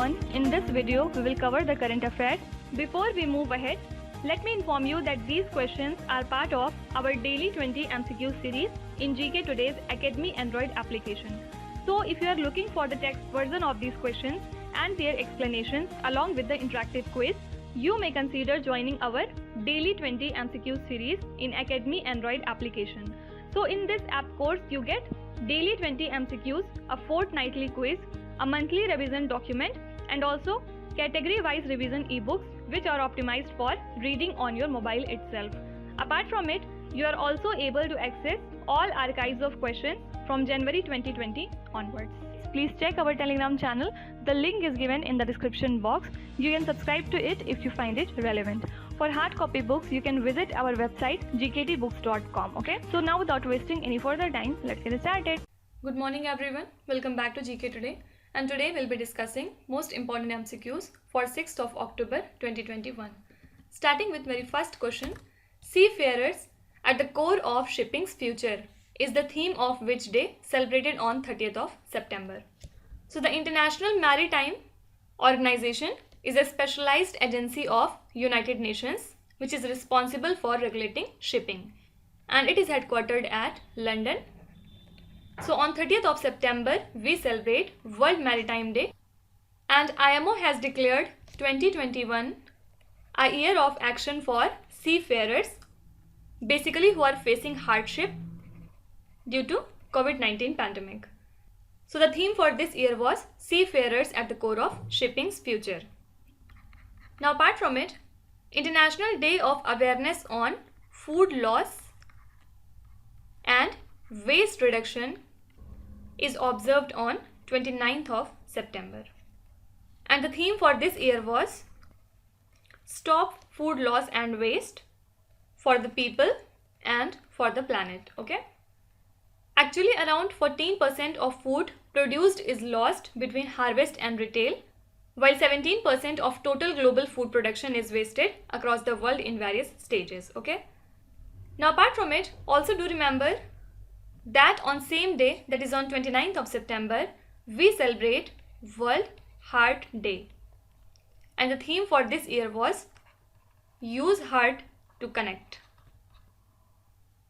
everyone, in this video we will cover the current affairs. Before we move ahead, let me inform you that these questions are part of our daily 20 MCQ series in GK Today's Academy Android application. So if you are looking for the text version of these questions and their explanations along with the interactive quiz, you may consider joining our daily 20 MCQ series in Academy Android application. So in this app course you get daily 20 MCQs, a fortnightly quiz, a monthly revision document, and also category-wise revision ebooks which are optimized for reading on your mobile itself. Apart from it, you are also able to access all archives of questions from January 2020 onwards. Please check our Telegram channel. The link is given in the description box. You can subscribe to it if you find it relevant. For hard copy books, you can visit our website gktbooks.com. Okay, so now without wasting any further time, let's get started. Good morning everyone. Welcome back to GK Today. And today we'll be discussing most important MCQs for 6th of October 2021. Starting with very first question. Seafarers at the core of shipping's future is the theme of which day celebrated on 30th of September. So the International Maritime Organization is a specialized agency of United Nations which is responsible for regulating shipping, and it is headquartered at London. So on 30th of September we celebrate World Maritime Day, and IMO has declared 2021 a year of action for seafarers, basically who are facing hardship due to COVID-19 pandemic. So the theme for this year was Seafarers at the core of shipping's future. Now apart from it, International Day of Awareness on Food Loss and Waste Reduction is observed on 29th of September. And the theme for this year was Stop Food Loss and Waste for the people and for the planet. Okay. Actually, around 14% of food produced is lost between harvest and retail, while 17% of total global food production is wasted across the world in various stages. Okay. Now apart from it, also do remember that on same day, that is on 29th of September, we celebrate World Heart Day. And the theme for this year was Use Heart to Connect.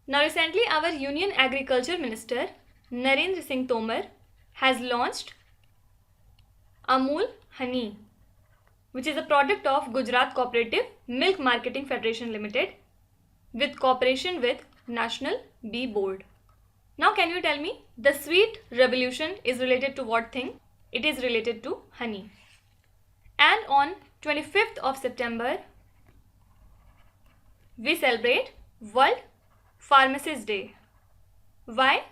Now recently our Union Agriculture Minister Narendra Singh Tomar has launched Amul Honey, which is a product of Gujarat Cooperative Milk Marketing Federation Limited with cooperation with National Bee Board. Now can you tell me, the sweet revolution is related to what thing? It is related to honey. And on 25th of September, we celebrate World Pharmacist Day. Why?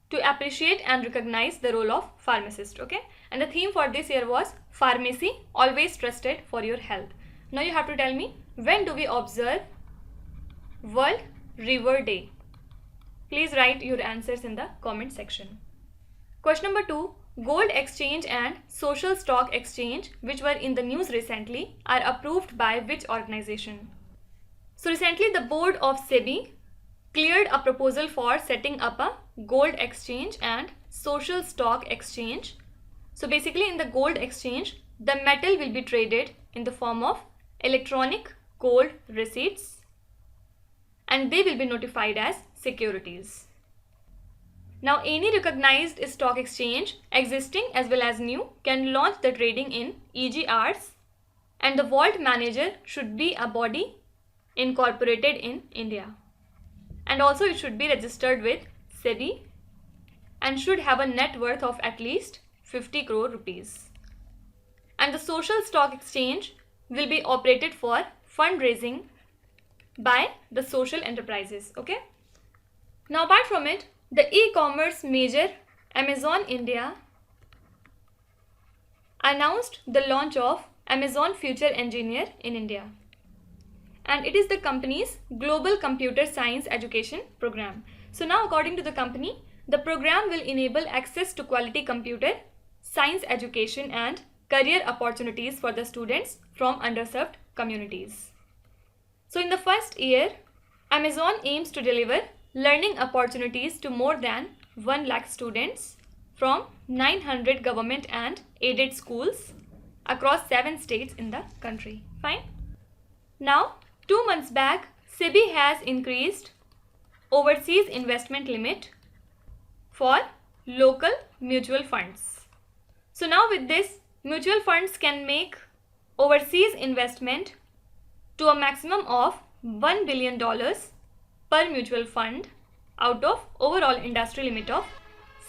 To appreciate and recognize the role of pharmacist. Okay. And the theme for this year was Pharmacy, always trusted for your health. Now you have to tell me, when do we observe World River Day? Please write your answers in the comment section. Question number 2. Gold exchange and social stock exchange, which were in the news recently, are approved by which organization? So recently the board of SEBI cleared a proposal for setting up a gold exchange and social stock exchange. So basically in the gold exchange, the metal will be traded in the form of electronic gold receipts, and they will be notified as securities. Now any recognized stock exchange, existing as well as new, can launch the trading in EGRs, and the vault manager should be a body incorporated in India. And also it should be registered with SEBI and should have a net worth of at least 50 crore rupees. And the social stock exchange will be operated for fundraising by the social enterprises. Okay. Now apart from it, the e-commerce major Amazon India announced the launch of Amazon Future Engineer in India. And it is the company's Global Computer Science Education program. So now according to the company, the program will enable access to quality computer science education and career opportunities for the students from underserved communities. So in the first year, Amazon aims to deliver learning opportunities to more than 1 lakh students from 900 government and aided schools across 7 states in the country. Fine. Now, 2 months back, SEBI has increased overseas investment limit for local mutual funds. So now with this, mutual funds can make overseas investment to a maximum of $1 billion per mutual fund out of overall industry limit of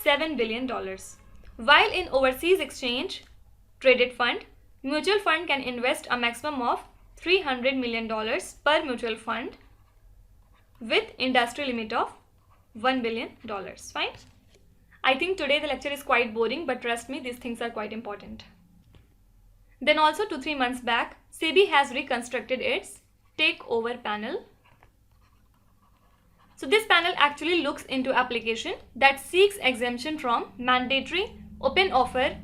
$7 billion. While in overseas exchange traded fund, mutual fund can invest a maximum of $300 million per mutual fund with industry limit of $1 billion. Fine. I think today the lecture is quite boring, but trust me, these things are quite important. Then also 2-3 months back, SEBI has reconstructed its takeover panel. So this panel actually looks into application that seeks exemption from mandatory open offer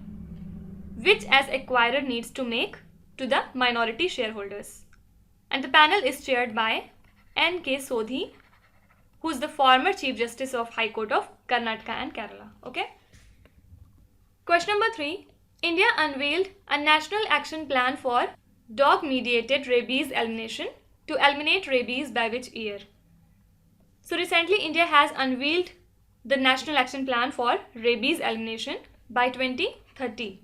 which as acquirer needs to make to the minority shareholders. And the panel is chaired by N.K. Sodhi, who is the former Chief Justice of High Court of Karnataka and Kerala. Okay. Question number 3. India unveiled a national action plan for dog-mediated rabies elimination to eliminate rabies by which year? So recently India has unveiled the national action plan for rabies elimination by 2030,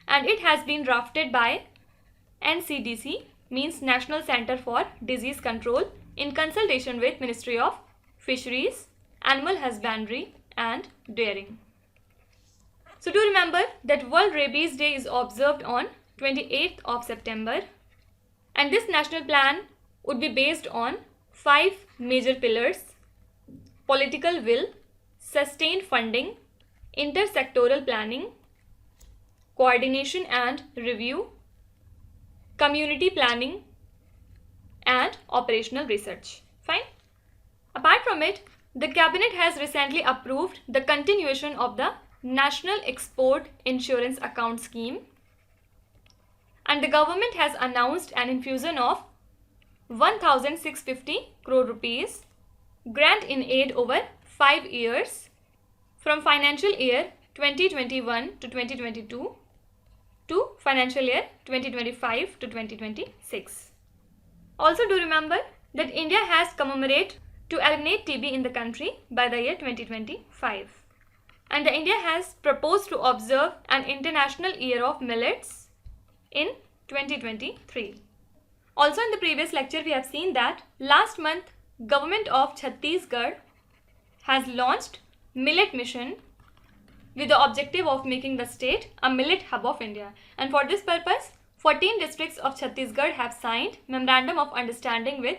and it has been drafted by NCDC, means National Center for Disease Control, in consultation with Ministry of Fisheries, Animal Husbandry and Dairying. So do remember that World Rabies Day is observed on 28th of September, and this national plan would be based on 5 major pillars: political will, sustained funding, intersectoral planning, coordination and review, community planning and operational research. Fine. Apart from it, the cabinet has recently approved the continuation of the National Export Insurance Account Scheme, and the government has announced an infusion of 1,650 crore rupees grant in aid over 5 years from financial year 2021 to 2022 to financial year 2025 to 2026. Also do remember that India has commemorated to eliminate TB in the country by the year 2025. And the India has proposed to observe an International Year of Millets in 2023. Also in the previous lecture we have seen that last month Government of Chhattisgarh has launched Millet Mission with the objective of making the state a millet hub of India. And for this purpose, 14 districts of Chhattisgarh have signed Memorandum of Understanding with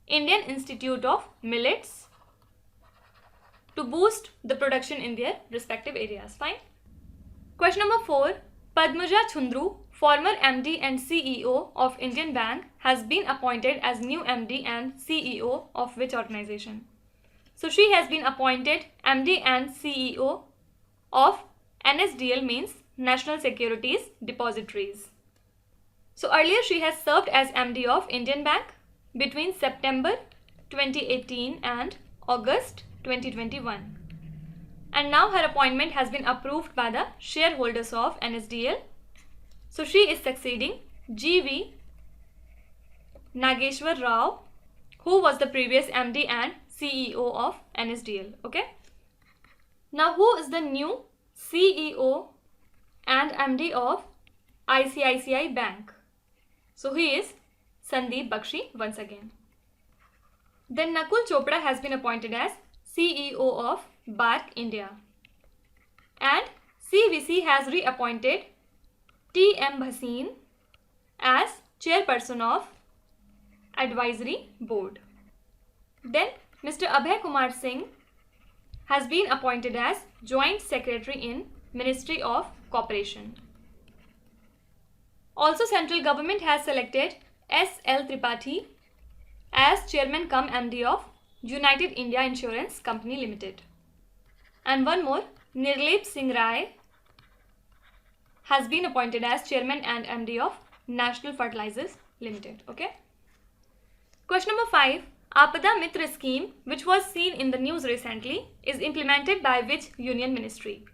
Indian Institute of Millets to boost the production in their respective areas. Fine. Question number 4. Padmaja Chundru, former MD and CEO of Indian Bank, has been appointed as new MD and CEO of which organization? So she has been appointed MD and CEO of NSDL, means National Securities Depositories. So earlier she has served as MD of Indian Bank between September 2018 and August 2021. And now her appointment has been approved by the shareholders of NSDL. So she is succeeding G.V. Nageshwar Rao, who was the previous MD and CEO of NSDL. Okay. Now who is the new CEO and MD of ICICI Bank? So he is Sandeep Bakshi once again. Then Nakul Chopra has been appointed as CEO of BARC India. And CVC has reappointed T.M. Bhasin as Chairperson of Advisory Board. Then Mr. Abhay Kumar Singh has been appointed as Joint Secretary in Ministry of Cooperation. Also, central government has selected S.L. Tripathi as Chairman cum MD of United India Insurance Company Limited. And one more, Nirlep Singh Rai has been appointed as Chairman and MD of National Fertilizers Limited. Okay. Question number 5. Apada Mitra scheme, which was seen in the news recently, is implemented by which union ministry?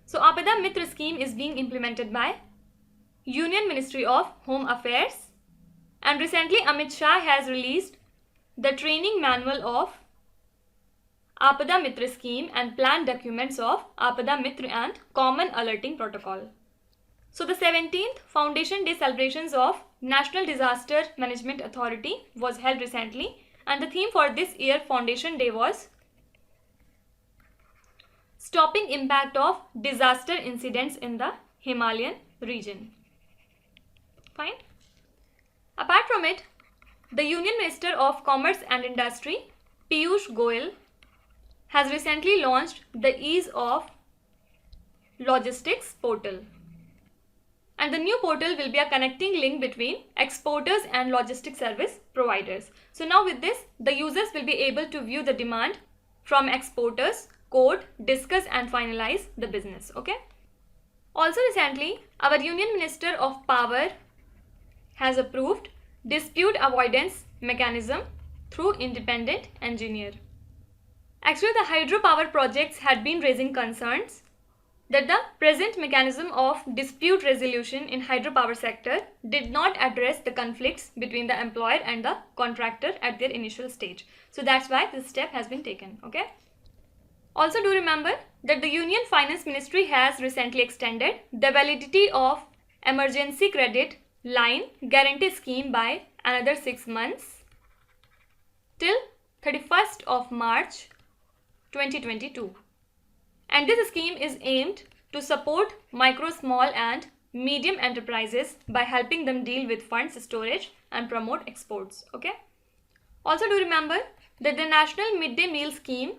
So Apada Mitra scheme is being implemented by Union Ministry of Home Affairs. And recently Amit Shah has released the training manual of Apada Mitra scheme and planned documents of Apada Mitra and common alerting protocol. So the 17th Foundation Day celebrations of National Disaster Management Authority was held recently, and the theme for this year Foundation Day was Stopping Impact of Disaster Incidents in the Himalayan Region. Fine. Apart from it, the Union Minister of Commerce and Industry, Piyush Goyal, has recently launched the Ease of Logistics portal. And the new portal will be a connecting link between exporters and logistics service providers. So now with this, the users will be able to view the demand from exporters, quote, discuss and finalize the business. Okay. Also recently, our Union Minister of Power has approved dispute avoidance mechanism through independent engineer. Actually, the hydropower projects had been raising concerns that the present mechanism of dispute resolution in hydropower sector did not address the conflicts between the employer and the contractor at their initial stage. So that's why this step has been taken. Okay. Also do remember that the Union Finance Ministry has recently extended the validity of emergency credit line guarantee scheme by another 6 months till 31st of March 2022. And this scheme is aimed to support micro, small and medium enterprises by helping them deal with funds storage and promote exports. Okay. Also do remember that the National Midday Meal Scheme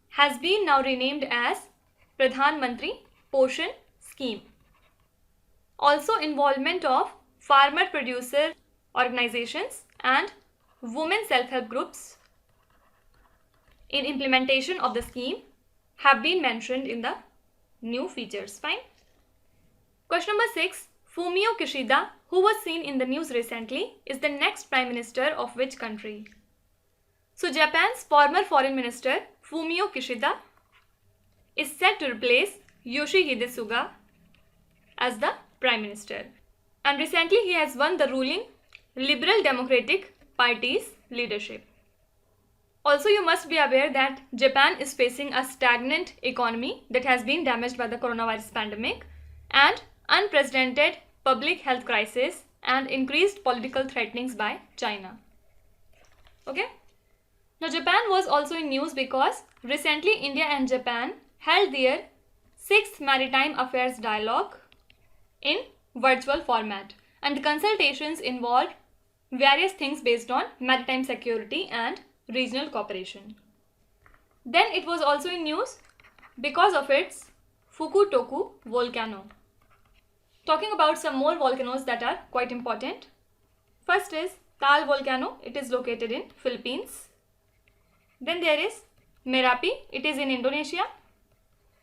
has been now renamed as Pradhan Mantri Poshan Scheme. Also involvement of farmer producer organizations and women self-help groups in implementation of the scheme have been mentioned in the new features. Fine. Question number 6. Fumio Kishida, who was seen in the news recently, is the next Prime Minister of which country? So Japan's former Foreign Minister Fumio Kishida is set to replace Yoshihide Suga as the Prime Minister. And recently he has won the ruling Liberal Democratic Party's leadership. Also, you must be aware that Japan is facing a stagnant economy that has been damaged by the coronavirus pandemic and unprecedented public health crisis and increased political threatenings by China. Okay. Now, Japan was also in news because recently India and Japan held their 6th Maritime Affairs Dialogue in virtual format, and the consultations involved various things based on maritime security and regional cooperation. Then it was also in news because of its Fukutoku volcano. Talking about some more volcanoes that are quite important. First is Taal volcano. It is located in Philippines. Then there is Merapi. It is in Indonesia.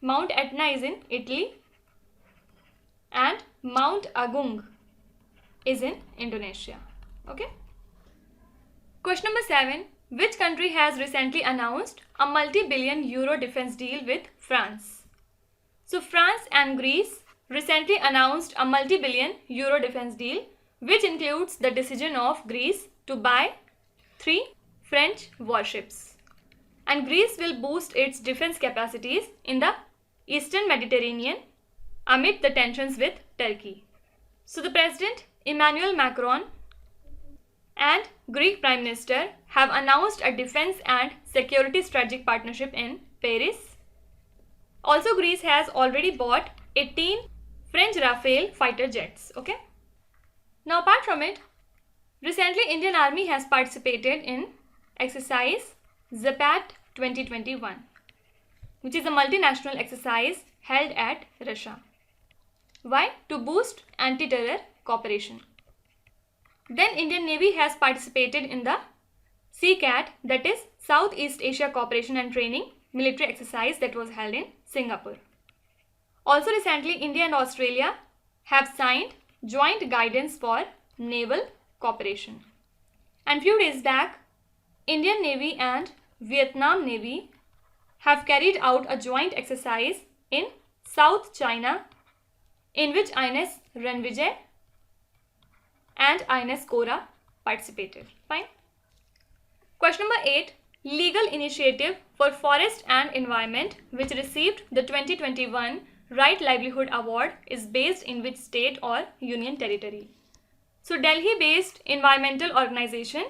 Mount Etna is in Italy. And Mount Agung is in Indonesia. Okay. Question number 7. Which country has recently announced a multi-billion euro defense deal with France? So France and Greece recently announced a multi-billion euro defense deal, which includes the decision of Greece to buy 3 French warships. And Greece will boost its defense capacities in the Eastern Mediterranean amid the tensions with Turkey. So the President Emmanuel Macron and Greek Prime Minister have announced a defense and security strategic partnership in Paris. Also, Greece has already bought 18 French Rafale fighter jets. Okay. Now, apart from it, recently Indian Army has participated in exercise Zapat 2021, which is a multinational exercise held at Russia. Why? To boost anti-terror cooperation. Then Indian Navy has participated in the SEACAT, that is Southeast Asia Cooperation and Training military exercise that was held in Singapore. Also recently India and Australia have signed joint guidance for naval cooperation. And few days back, Indian Navy and Vietnam Navy have carried out a joint exercise in South China in which INS Ranvijay and INS Kora participated. Fine. Question number 8. Legal Initiative for Forest and Environment, which received the 2021 Right Livelihood Award, is based in which state or union territory? So Delhi-based environmental organization,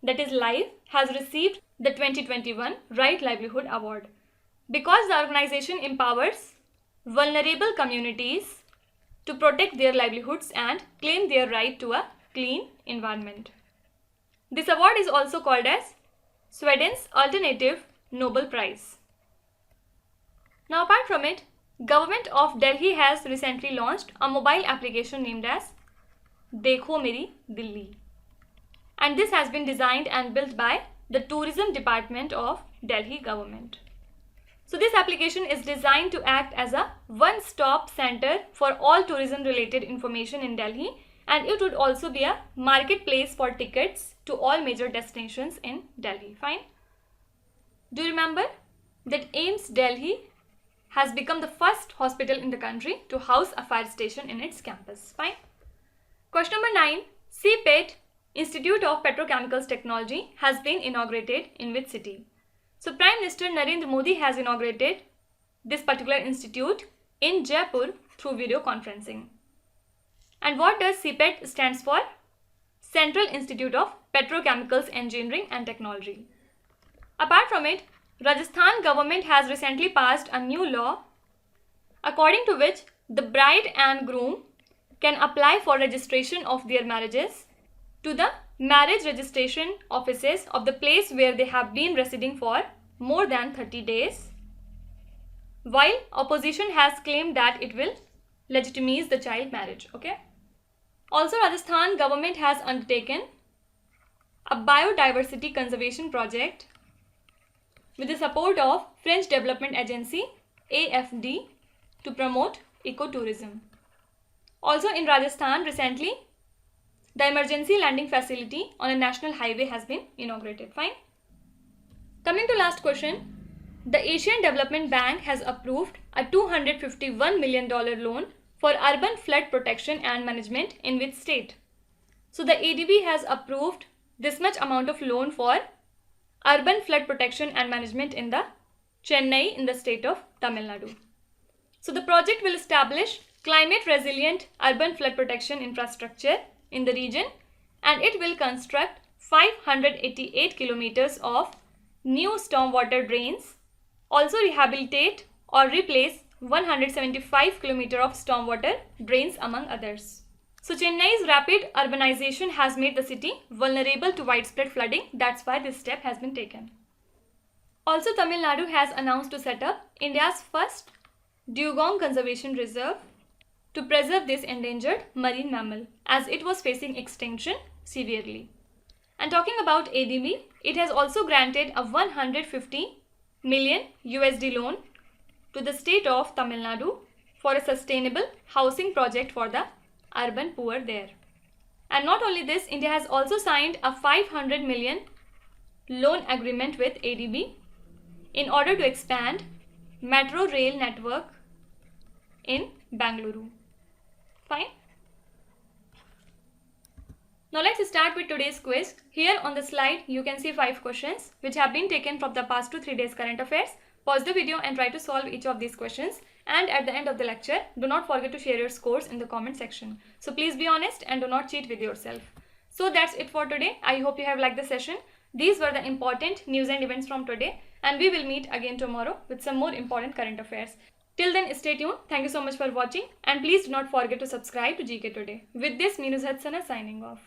that is LIVE, has received the 2021 Right Livelihood Award because the organization empowers vulnerable communities to protect their livelihoods and claim their right to a clean environment. This award is also called as Sweden's Alternative Nobel Prize. Now apart from it, Government of Delhi has recently launched a mobile application named as Dekho Meri Delhi, and this has been designed and built by the Tourism Department of Delhi government. So this application is designed to act as a one-stop center for all tourism related information in Delhi, and it would also be a marketplace for tickets to all major destinations in Delhi. Fine. Do you remember that AIIMS Delhi has become the first hospital in the country to house a fire station in its campus? Fine. Question number 9. CPET, Institute of Petrochemicals Technology, has been inaugurated in which city? So Prime Minister Narendra Modi has inaugurated this particular institute in Jaipur through video conferencing. And what does CPET stands for? Central Institute of Petrochemicals Engineering and Technology. Apart from it, Rajasthan government has recently passed a new law according to which the bride and groom can apply for registration of their marriages to the marriage registration offices of the place where they have been residing for more than 30 days, while opposition has claimed that it will legitimize the child marriage. Okay. Also, Rajasthan government has undertaken a biodiversity conservation project with the support of French Development Agency AFD to promote ecotourism. Also in Rajasthan recently, the emergency landing facility on a national highway has been inaugurated. Fine. Coming to last question, the Asian Development Bank has approved a $251 million loan for urban flood protection and management in which state? So the ADB has approved this much amount of loan for urban flood protection and management in the Chennai in the state of Tamil Nadu. So the project will establish climate resilient urban flood protection infrastructure in the region, and it will construct 588 kilometers of new stormwater drains, also rehabilitate or replace 175 kilometers of stormwater drains among others. So Chennai's rapid urbanization has made the city vulnerable to widespread flooding. That's why this step has been taken. Also, Tamil Nadu has announced to set up India's first dugong conservation reserve to preserve this endangered marine mammal as it was facing extinction severely. And talking about ADB, it has also granted a 150 million USD loan to the state of Tamil Nadu for a sustainable housing project for the urban poor there. And not only this, India has also signed a 500 million loan agreement with ADB in order to expand metro rail network in Bangalore. Fine. Now let's start with today's quiz. Here on the slide you can see 5 questions which have been taken from the past 2-3 days current affairs. Pause the video and try to solve each of these questions, and at the end of the lecture do not forget to share your scores in the comment section. So please be honest and do not cheat with yourself. So that's it for today. I hope you have liked the session. These were the important news and events from today, and we will meet again tomorrow with some more important current affairs. Till then, stay tuned. Thank you so much for watching, and please do not forget to subscribe to GK Today. With this, me Nuzhat Sana signing off.